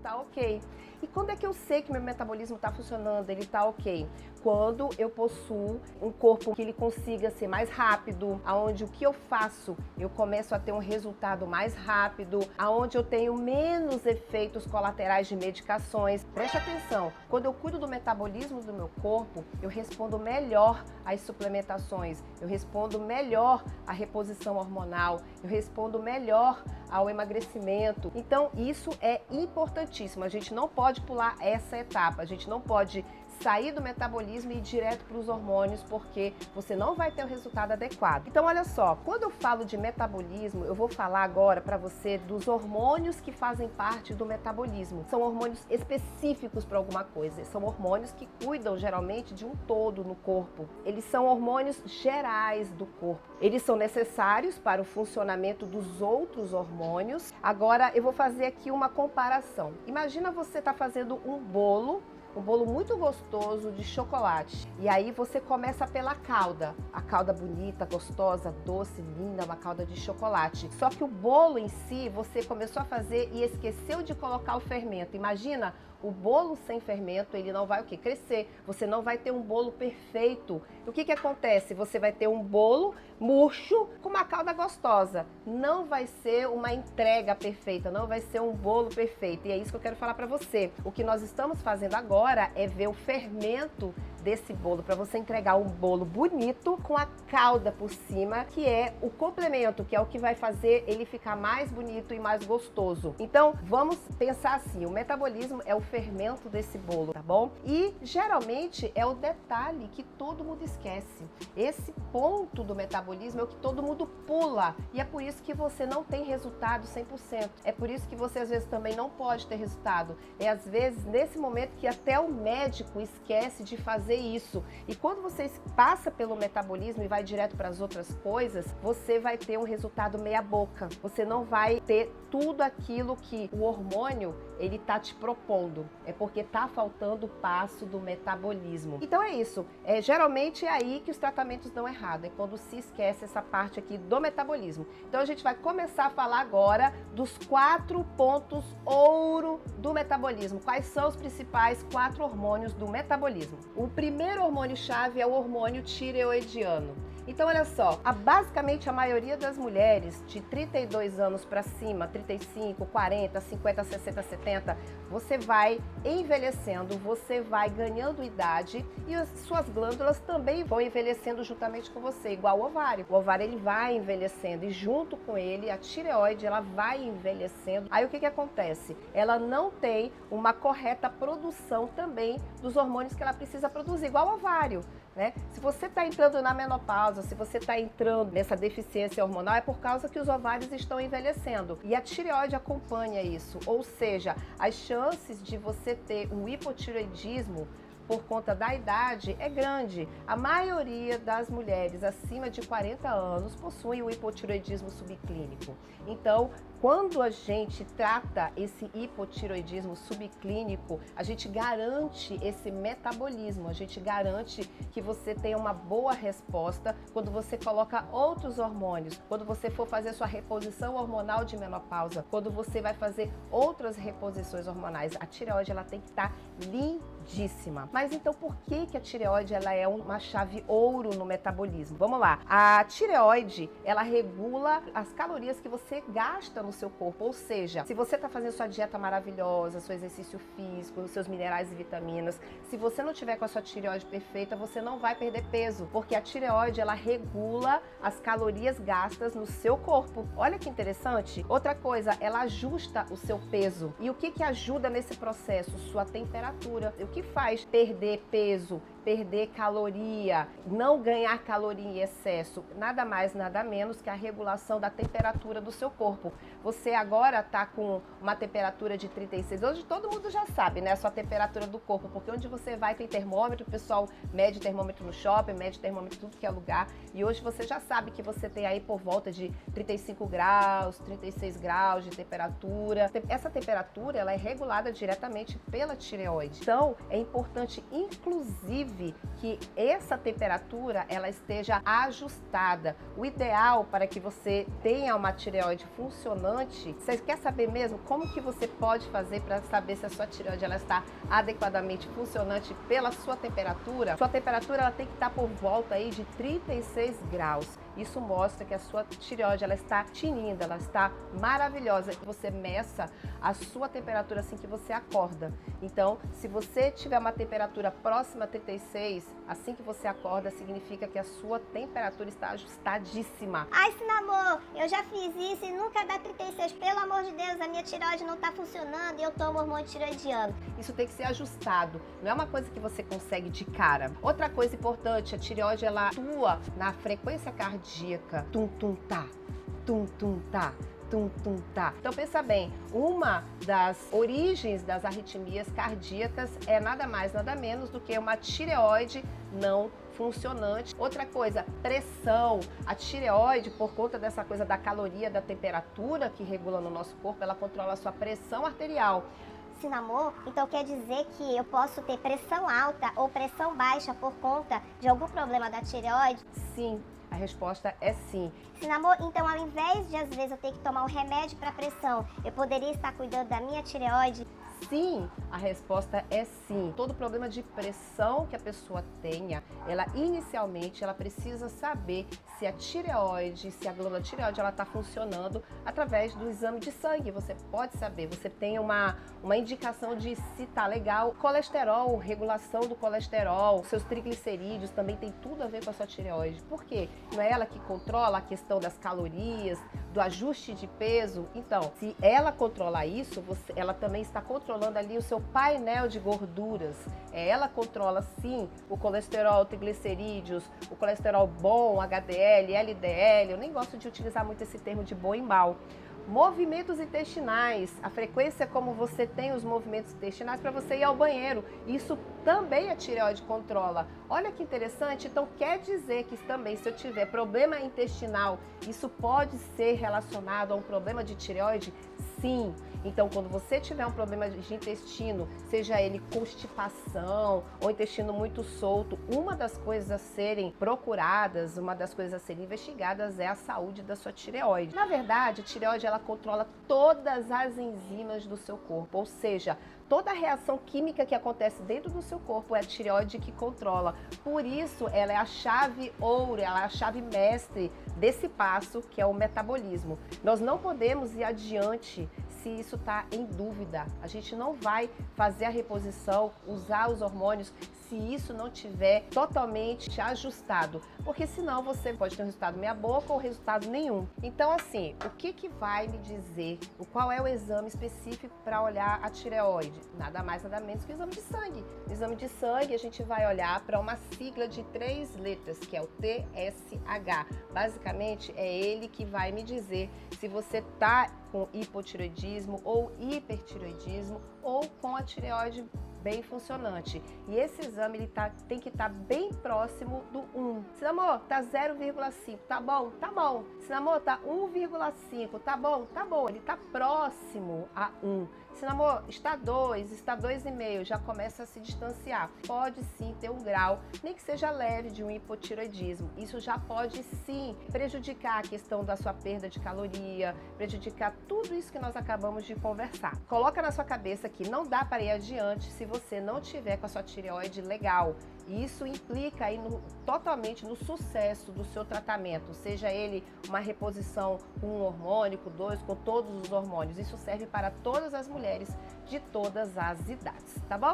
tá ok. E quando é que eu sei que meu metabolismo está funcionando, ele está ok? Quando eu possuo um corpo que ele consiga ser mais rápido, aonde o que eu faço, eu começo a ter um resultado mais rápido, aonde eu tenho menos efeitos colaterais de medicações. Preste atenção, quando eu cuido do metabolismo do meu corpo, eu respondo melhor às suplementações, eu respondo melhor à reposição hormonal, eu respondo melhor ao emagrecimento. Então, isso é importantíssimo. A gente não pode pular essa etapa, a gente não pode sair do metabolismo e ir direto para os hormônios, porque você não vai ter o resultado adequado. Então, olha só, quando eu falo de metabolismo, eu vou falar agora para você dos hormônios que fazem parte do metabolismo. São hormônios específicos para alguma coisa, são hormônios que cuidam geralmente de um todo no corpo. Eles são hormônios gerais do corpo. Eles são necessários para o funcionamento dos outros hormônios. Agora, eu vou fazer aqui uma comparação. Imagina você estar fazendo um bolo muito gostoso de chocolate. E aí você começa pela calda. A calda bonita, gostosa, doce, linda, uma calda de chocolate. Só que o bolo em si, você começou a fazer e esqueceu de colocar o fermento. Imagina, o bolo sem fermento, ele não vai o quê? Crescer. Você não vai ter um bolo perfeito. E o que acontece? Você vai ter um bolo murcho com uma calda gostosa. Não vai ser uma entrega perfeita, não vai ser um bolo perfeito. E é isso que eu quero falar para você. O que nós estamos fazendo agora é ver o fermento desse bolo, para você entregar um bolo bonito com a calda por cima, que é o complemento, que é o que vai fazer ele ficar mais bonito e mais gostoso. Então, vamos pensar assim, o metabolismo é o fermento desse bolo, tá bom? E geralmente é o detalhe que todo mundo esquece. Esse ponto do metabolismo é o que todo mundo pula, e é por isso que você não tem resultado 100%. É por isso que você às vezes também não pode ter resultado. É às vezes nesse momento que até o médico esquece de fazer isso. E quando você passa pelo metabolismo e vai direto para as outras coisas, você vai ter um resultado meia boca. Você não vai ter tudo aquilo que o hormônio ele tá te propondo. É porque tá faltando o passo do metabolismo. Então é isso. Geralmente é aí que os tratamentos dão errado. É quando se esquece essa parte aqui do metabolismo. Então a gente vai começar a falar agora dos 4 pontos ouro do metabolismo. Quais são os principais 4 hormônios do metabolismo? O primeiro hormônio-chave é o hormônio tireoidiano. Então, olha só, basicamente a maioria das mulheres de 32 anos para cima, 35, 40, 50, 60, 70, você vai envelhecendo, você vai ganhando idade e as suas glândulas também vão envelhecendo juntamente com você, igual o ovário. O ovário ele vai envelhecendo e junto com ele a tireoide ela vai envelhecendo. Aí o que acontece? Ela não tem uma correta produção também dos hormônios que ela precisa produzir, igual o ovário. Né? Se você está entrando na menopausa, se você está entrando nessa deficiência hormonal, é por causa que os ovários estão envelhecendo. E a tireoide acompanha isso, ou seja, as chances de você ter um hipotireoidismo por conta da idade é grande. A maioria das mulheres acima de 40 anos possuem o hipotireoidismo subclínico. Então, quando a gente trata esse hipotireoidismo subclínico, a gente garante esse metabolismo, a gente garante que você tenha uma boa resposta quando você coloca outros hormônios, quando você for fazer sua reposição hormonal de menopausa, quando você vai fazer outras reposições hormonais. A tireoide ela tem que estar lindíssima. Mas então por que a tireoide ela é uma chave ouro no metabolismo? Vamos lá. A tireoide, ela regula as calorias que você gasta no seu corpo, ou seja, se você está fazendo sua dieta maravilhosa, seu exercício físico, seus minerais e vitaminas, se você não tiver com a sua tireoide perfeita, você não vai perder peso, porque a tireoide ela regula as calorias gastas no seu corpo. Olha que interessante. Outra coisa, ela ajusta o seu peso. E o que ajuda nesse processo? Sua temperatura. O que faz perder peso, perder caloria, não ganhar caloria em excesso? Nada mais, nada menos que a regulação da temperatura do seu corpo. Você agora está com uma temperatura de 36, hoje todo mundo já sabe, né, a sua temperatura do corpo, porque onde você vai tem termômetro, o pessoal mede termômetro no shopping, mede termômetro em tudo que é lugar, e hoje você já sabe que você tem aí por volta de 35 graus, 36 graus de temperatura. Essa temperatura, ela é regulada diretamente pela tireoide. Então, é importante, inclusive, inclusive, que essa temperatura ela esteja ajustada. O ideal para que você tenha uma tireoide funcionante, você quer saber mesmo como que você pode fazer para saber se a sua tireoide ela está adequadamente funcionante pela sua temperatura? Sua temperatura ela tem que estar por volta aí de 36 graus. Isso mostra que a sua tireoide ela está tinindo, ela está maravilhosa. Você meça a sua temperatura assim que você acorda. Então, se você tiver uma temperatura próxima a 36, assim que você acorda, significa que a sua temperatura está ajustadíssima. Ai, Sinamor, eu já fiz isso e nunca dá 36. Pelo amor de Deus, a minha tireoide não está funcionando e eu tomo hormônio tireoidiano. Isso tem que ser ajustado, não é uma coisa que você consegue de cara. Outra coisa importante, a tireoide ela atua na frequência cardíaca. Tum-tum-tá, tum-tum-tá. Tum-tum-tá. Então pensa bem, uma das origens das arritmias cardíacas é nada mais, nada menos do que uma tireoide não funcionante. Outra coisa, pressão. A tireoide, por conta dessa coisa da caloria, da temperatura que regula no nosso corpo, ela controla a sua pressão arterial. Sinamor, então quer dizer que eu posso ter pressão alta ou pressão baixa por conta de algum problema da tireoide? Sim. A resposta é sim. Sinamor, então ao invés de às vezes eu ter que tomar um remédio para pressão, eu poderia estar cuidando da minha tireoide? Sim, a resposta é sim. Todo problema de pressão que a pessoa tenha, ela inicialmente ela precisa saber se a tireoide, se a glândula tireoide ela está funcionando através do exame de sangue. Você pode saber, você tem uma indicação de se está legal. Colesterol, regulação do colesterol, seus triglicerídeos também tem tudo a ver com a sua tireoide. Por quê? Não é ela que controla a questão das calorias, do ajuste de peso? Então, se ela controlar isso, ela também está controlando ali o seu painel de gorduras. Ela controla sim o colesterol, triglicerídeos, o colesterol bom, HDL, LDL. Eu nem gosto de utilizar muito esse termo de bom e mal. Movimentos intestinais, a frequência como você tem os movimentos intestinais para você ir ao banheiro, isso também a tireoide controla. Olha que interessante, então quer dizer que também se eu tiver problema intestinal, isso pode ser relacionado a um problema de tireoide? Sim. Então, quando você tiver um problema de intestino, seja ele constipação ou intestino muito solto, uma das coisas a serem procuradas, uma das coisas a serem investigadas é a saúde da sua tireoide. Na verdade, a tireoide ela controla todas as enzimas do seu corpo, ou seja, toda a reação química que acontece dentro do seu corpo é a tireoide que controla. Por isso, ela é a chave ouro, ela é a chave mestre desse passo que é o metabolismo. Nós não podemos ir adiante se isso está em dúvida. A gente não vai fazer a reposição, usar os hormônios, se isso não tiver totalmente ajustado, porque senão você pode ter um resultado meia boca ou resultado nenhum. Então assim, o que vai me dizer, qual é o exame específico para olhar a tireoide? Nada mais, nada menos que o exame de sangue. No exame de sangue a gente vai olhar para uma sigla de 3 letras, que é o TSH. Basicamente é ele que vai me dizer se você está com hipotireoidismo ou hipertireoidismo ou com a tireoide bem funcionante. E esse exame ele tem que estar bem próximo do 1. Sinamor, tá 0,5, tá bom? Tá bom. Sinamor, tá 1,5, tá bom? Tá bom. Ele tá próximo a 1. Sinamor, está 2, está 2,5, já começa a se distanciar. Pode sim ter um grau, nem que seja leve, de um hipotireoidismo. Isso já pode sim prejudicar a questão da sua perda de caloria, prejudicar tudo isso que nós acabamos de conversar. Coloca na sua cabeça que não dá para ir adiante se você não tiver com a sua tireoide legal. Isso implica aí totalmente no sucesso do seu tratamento, seja ele uma reposição com um hormônio, com 2, com todos os hormônios. Isso serve para todas as mulheres de todas as idades, tá bom?